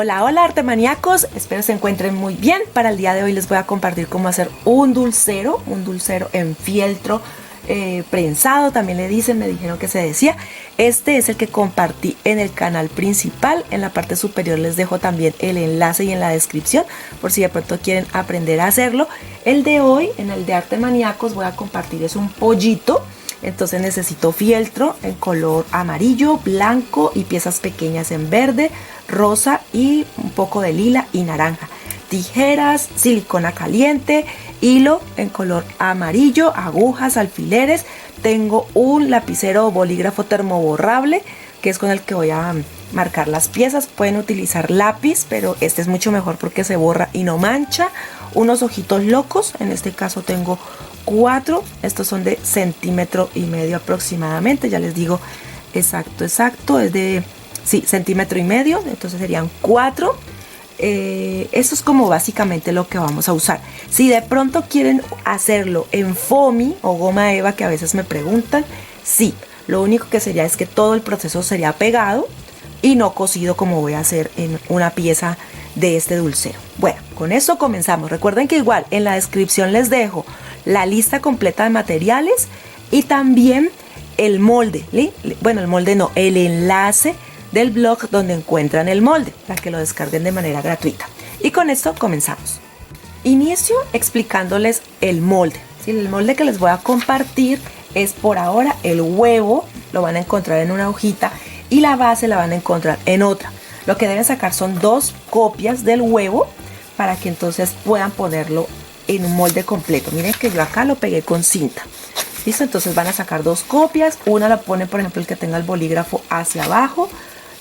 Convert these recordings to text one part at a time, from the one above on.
Hola, hola artemaníacos, espero se encuentren muy bien. Para el día de hoy les voy a compartir cómo hacer un dulcero en fieltro prensado, también le dicen, me dijeron que se decía. Este es el que compartí en el canal principal, en la parte superior les dejo también el enlace y en la descripción por si de pronto quieren aprender a hacerlo. El de hoy, en el de artemaníacos, voy a compartir es un pollito. Entonces necesito fieltro en color amarillo, blanco y piezas pequeñas en verde, rosa y un poco de lila y naranja. Tijeras, silicona caliente, hilo en color amarillo, agujas, alfileres. Tengo un lapicero o bolígrafo termoborrable que es con el que voy a marcar las piezas. Pueden utilizar lápiz, pero este es mucho mejor porque se borra y no mancha. Unos ojitos locos, en este caso tengo 4, estos son de 1,5 centímetros aproximadamente, ya les digo exacto, es de 1,5 centímetros, entonces serían 4. Esto es como básicamente lo que vamos a usar. Si de pronto quieren hacerlo en foamy o goma eva, que a veces me preguntan, sí, lo único que sería es que todo el proceso sería pegado y no cosido como voy a hacer en una pieza de este dulcero. Bueno, con eso comenzamos. Recuerden que igual en la descripción les dejo la lista completa de materiales y también el molde, bueno, el molde no, el enlace del blog donde encuentran el molde para que lo descarguen de manera gratuita. Y con esto comenzamos. Inicio explicándoles el molde. ¿Sí? El molde que les voy a compartir es por ahora el huevo, lo van a encontrar en una hojita y la base la van a encontrar en otra. Lo que deben sacar son 2 copias del huevo para que entonces puedan ponerlo en un molde completo. Miren que yo acá lo pegué con cinta. ¿Listo? Entonces van a sacar 2 copias. Una la ponen, por ejemplo, el que tenga el bolígrafo hacia abajo,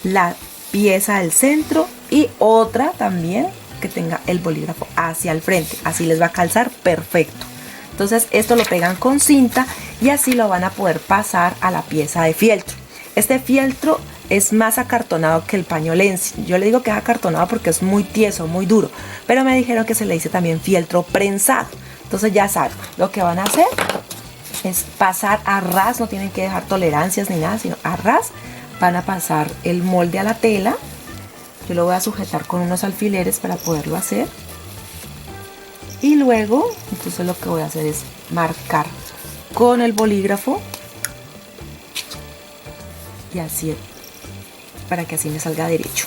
la pieza del centro y otra también que tenga el bolígrafo hacia el frente. Así les va a calzar perfecto. Entonces esto lo pegan con cinta y así lo van a poder pasar a la pieza de fieltro. Este fieltro es más acartonado que el paño Lenzi. Yo le digo que es acartonado porque es muy tieso, muy duro, pero me dijeron que se le dice también fieltro prensado. Entonces ya saben, lo que van a hacer es pasar a ras, no tienen que dejar tolerancias ni nada, sino a ras. Van a pasar el molde a la tela. Yo lo voy a sujetar con unos alfileres para poderlo hacer. Y luego, entonces lo que voy a hacer es marcar con el bolígrafo. Y así, para que así me salga derecho.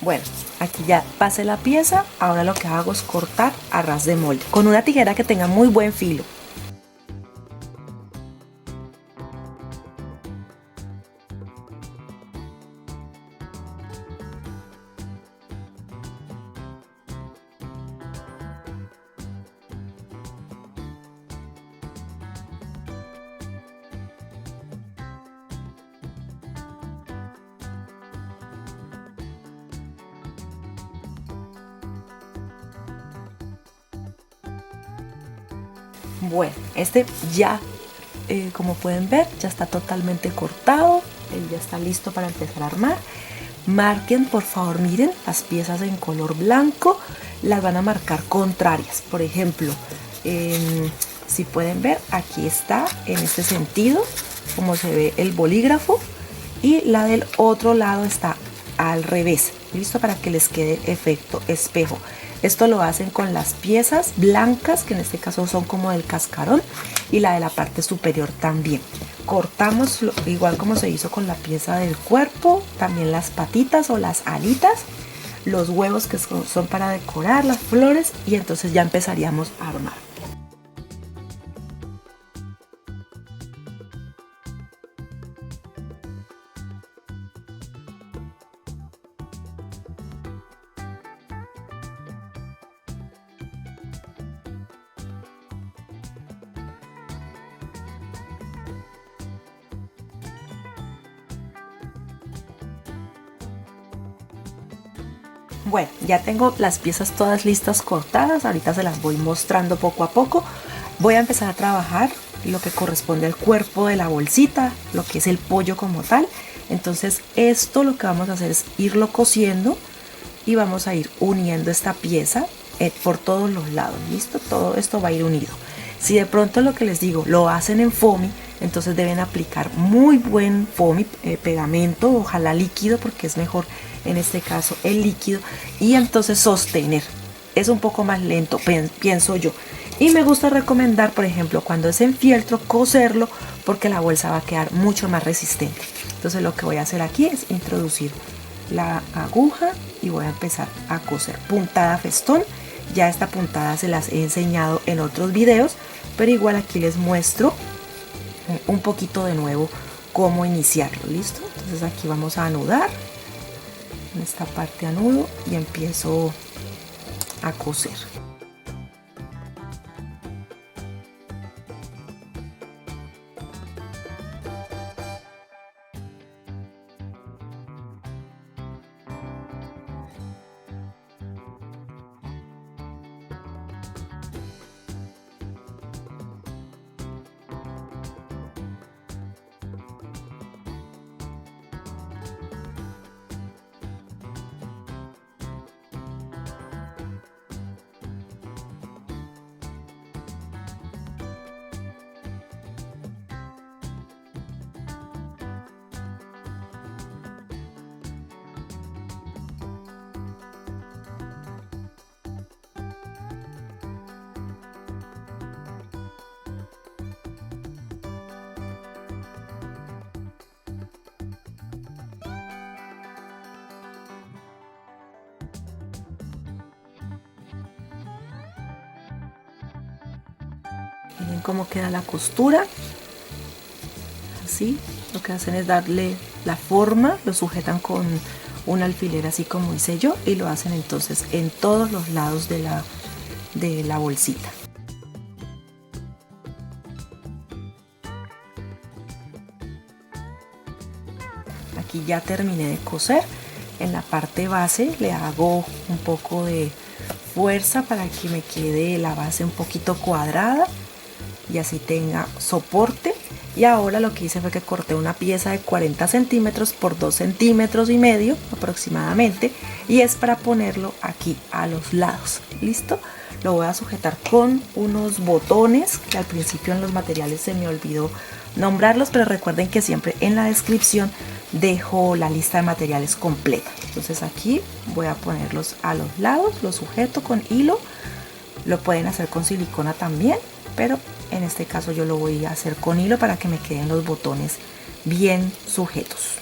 Bueno, aquí ya pasé la pieza, ahora lo que hago es cortar a ras de molde con una tijera que tenga muy buen filo. Bueno, este ya, como pueden ver, ya está totalmente cortado, ya está listo para empezar a armar. Marquen, por favor, miren, las piezas en color blanco, las van a marcar contrarias. Por ejemplo, si pueden ver, aquí está en este sentido, como se ve el bolígrafo, y la del otro lado está al revés, listo, para que les quede efecto espejo. Esto lo hacen con las piezas blancas, que en este caso son como del cascarón, y la de la parte superior también. Cortamos igual como se hizo con la pieza del cuerpo, también las patitas o las alitas, los huevos que son para decorar, las flores, y entonces ya empezaríamos a armar. Bueno, ya tengo las piezas todas listas cortadas, ahorita se las voy mostrando poco a poco. Voy a empezar a trabajar lo que corresponde al cuerpo de la bolsita, lo que es el pollo como tal. Entonces esto lo que vamos a hacer es irlo cosiendo y vamos a ir uniendo esta pieza por todos los lados, ¿listo? Todo esto va a ir unido. Si de pronto lo que les digo lo hacen en foamy, entonces deben aplicar muy buen foamy, pegamento, ojalá líquido, porque es mejor en este caso el líquido, y entonces sostener. Es un poco más lento, pienso yo. Y me gusta recomendar, por ejemplo, cuando es en fieltro, coserlo, porque la bolsa va a quedar mucho más resistente. Entonces lo que voy a hacer aquí es introducir la aguja y voy a empezar a coser puntada festón. Ya esta puntada se las he enseñado en otros videos, pero igual aquí les muestro un poquito de nuevo cómo iniciarlo. ¿Listo? Entonces aquí vamos a anudar, en esta parte anudo y empiezo a coser. Miren cómo queda la costura. Así, lo que hacen es darle la forma, lo sujetan con un alfiler así como hice yo y lo hacen entonces en todos los lados de la bolsita. Aquí ya terminé de coser. En la parte base le hago un poco de fuerza para que me quede la base un poquito cuadrada y así tenga soporte. Y ahora lo que hice fue que corté una pieza de 40 centímetros por 2 centímetros y medio aproximadamente, y es para ponerlo aquí a los lados. Listo, lo voy a sujetar con unos botones que al principio en los materiales se me olvidó nombrarlos, pero recuerden que siempre en la descripción dejo la lista de materiales completa. Entonces aquí voy a ponerlos a los lados, los sujeto con hilo. Lo pueden hacer con silicona también, pero en este caso yo lo voy a hacer con hilo para que me queden los botones bien sujetos.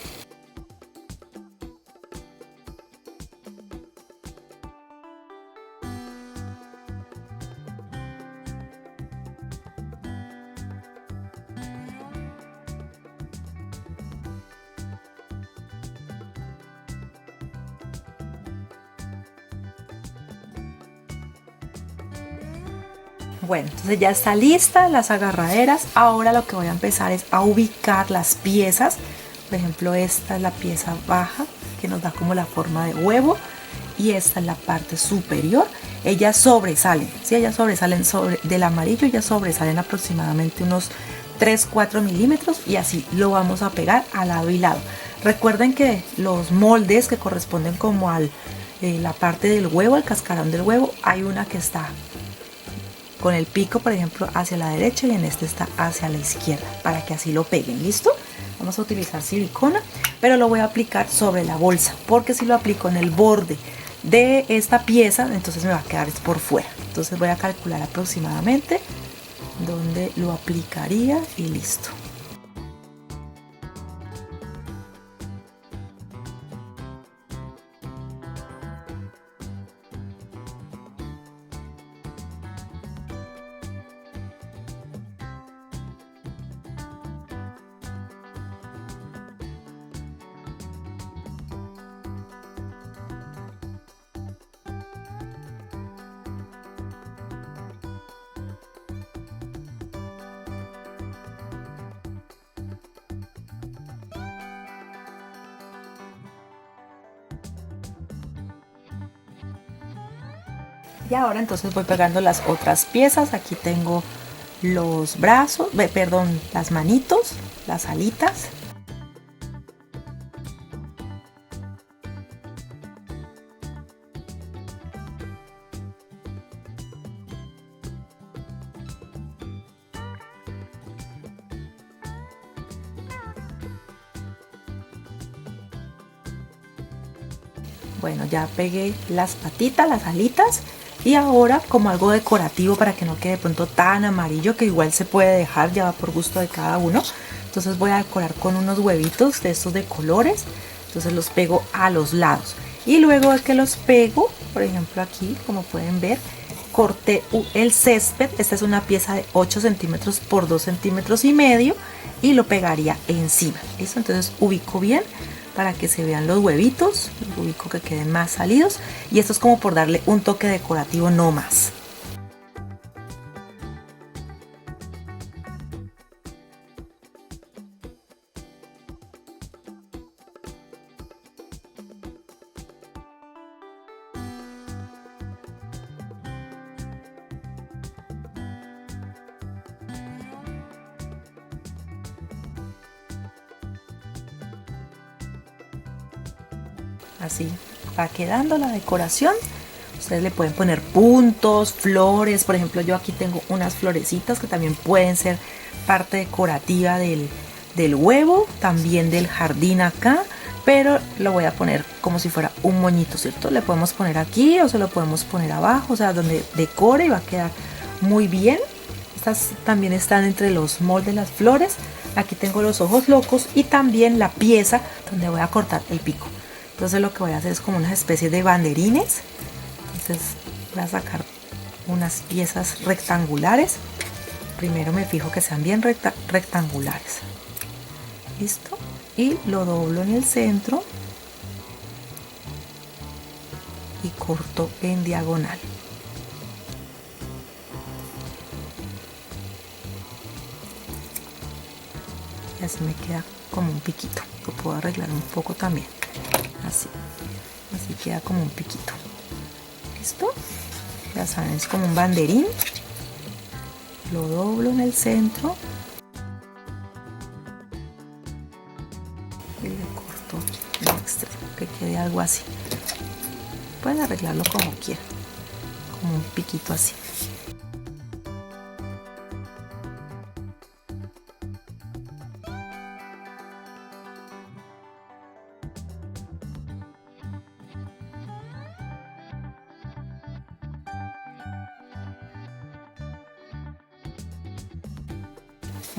Bueno, entonces ya está lista las agarraderas. Ahora lo que voy a empezar es a ubicar las piezas. Por ejemplo, esta es la pieza baja que nos da como la forma de huevo, y esta es la parte superior. Ellas sobresalen, ¿sí? Ellas sobresalen del amarillo, ellas sobresalen aproximadamente unos 3-4 milímetros, y así lo vamos a pegar a lado y lado. Recuerden que los moldes que corresponden como a la parte del huevo, el cascarón del huevo, hay una que está con el pico, por ejemplo, hacia la derecha, y en este está hacia la izquierda, para que así lo peguen. ¿Listo? Vamos a utilizar silicona, pero lo voy a aplicar sobre la bolsa, porque si lo aplico en el borde de esta pieza, entonces me va a quedar por fuera. Entonces voy a calcular aproximadamente dónde lo aplicaría y listo. Y ahora entonces voy pegando las otras piezas. Aquí tengo los brazos, perdón, las manitos, las alitas. Bueno, ya pegué las patitas, las alitas. Y ahora, como algo decorativo para que no quede de pronto tan amarillo, que igual se puede dejar, ya va por gusto de cada uno. Entonces voy a decorar con unos huevitos de estos de colores. Entonces los pego a los lados. Y luego de que los pego, por ejemplo aquí, como pueden ver, corté el césped. Esta es una pieza de 8 centímetros por 2 centímetros y medio. Y lo pegaría encima. ¿Listo? Entonces ubico bien para que se vean los huevitos, ubico que queden más salidos, y esto es como por darle un toque decorativo, no más. Así va quedando la decoración. Ustedes le pueden poner puntos, flores. Por ejemplo, yo aquí tengo unas florecitas que también pueden ser parte decorativa del huevo, también del jardín acá. Pero lo voy a poner como si fuera un moñito, ¿cierto? Le podemos poner aquí o se lo podemos poner abajo, o sea, donde decore, y va a quedar muy bien. Estas también están entre los moldes, las flores. Aquí tengo los ojos locos y también la pieza donde voy a cortar el pico. Entonces lo que voy a hacer es como una especie de banderines. Entonces voy a sacar unas piezas rectangulares. Primero me fijo que sean bien rectangulares. Listo. Y lo doblo en el centro y corto en diagonal. Y así me queda como un piquito. Lo puedo arreglar un poco también. Así queda como un piquito. ¿Listo? Ya saben, es como un banderín. Lo doblo en el centro y le corto el extremo, que quede algo así. Pueden arreglarlo como quieran, como un piquito así.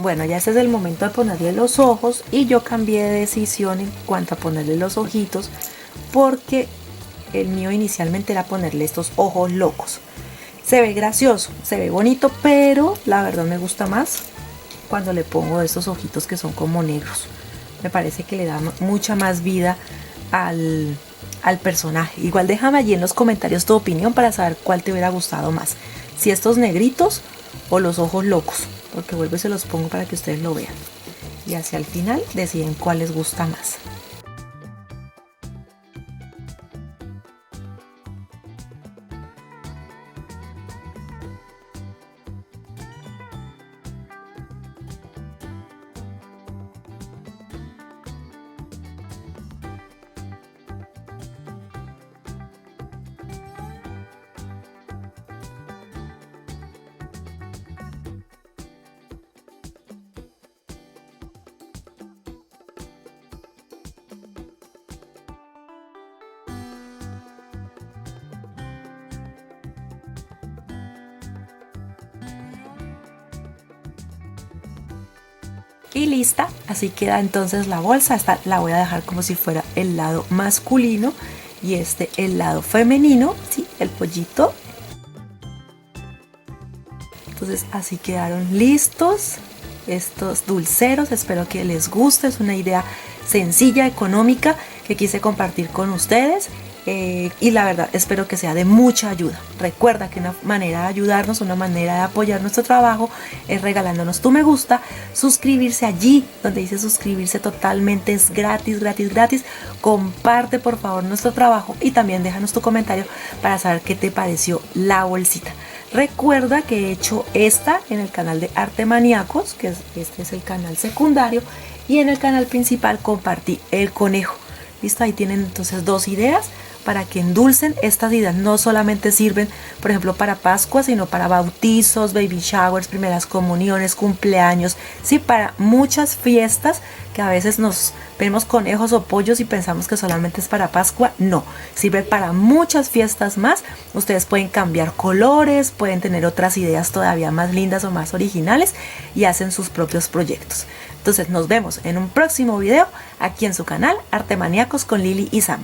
Bueno, ya ese es el momento de ponerle los ojos, y yo cambié de decisión en cuanto a ponerle los ojitos, porque el mío inicialmente era ponerle estos ojos locos. Se ve gracioso, se ve bonito, pero la verdad me gusta más cuando le pongo estos ojitos que son como negros. Me parece que le da mucha más vida al personaje. Igual déjame allí en los comentarios tu opinión para saber cuál te hubiera gustado más, si estos negritos o los ojos locos, porque vuelvo y se los pongo para que ustedes lo vean, y hacia el final deciden cuál les gusta más. Y lista, así queda entonces la bolsa. Esta la voy a dejar como si fuera el lado masculino y este el lado femenino, ¿sí? El pollito. Entonces así quedaron listos estos dulceros. Espero que les guste. Es una idea sencilla, económica, que quise compartir con ustedes. Y la verdad espero que sea de mucha ayuda. Recuerda que una manera de ayudarnos, una manera de apoyar nuestro trabajo es regalándonos tu me gusta, suscribirse allí donde dice suscribirse, totalmente es gratis, gratis, gratis. Comparte por favor nuestro trabajo y también déjanos tu comentario para saber qué te pareció la bolsita. Recuerda que he hecho esta en el canal de Arte Maníacos, que este es el canal secundario, y en el canal principal compartí el conejo. Listo, ahí tienen entonces dos ideas para que endulcen. Estas ideas no solamente sirven, por ejemplo, para Pascua, sino para bautizos, baby showers, primeras comuniones, cumpleaños, sí, para muchas fiestas que a veces nos vemos conejos o pollos y pensamos que solamente es para Pascua. No, sirve para muchas fiestas más. Ustedes pueden cambiar colores, pueden tener otras ideas todavía más lindas o más originales y hacen sus propios proyectos. Entonces nos vemos en un próximo video aquí en su canal Arte Maníacos con Lili y Sam.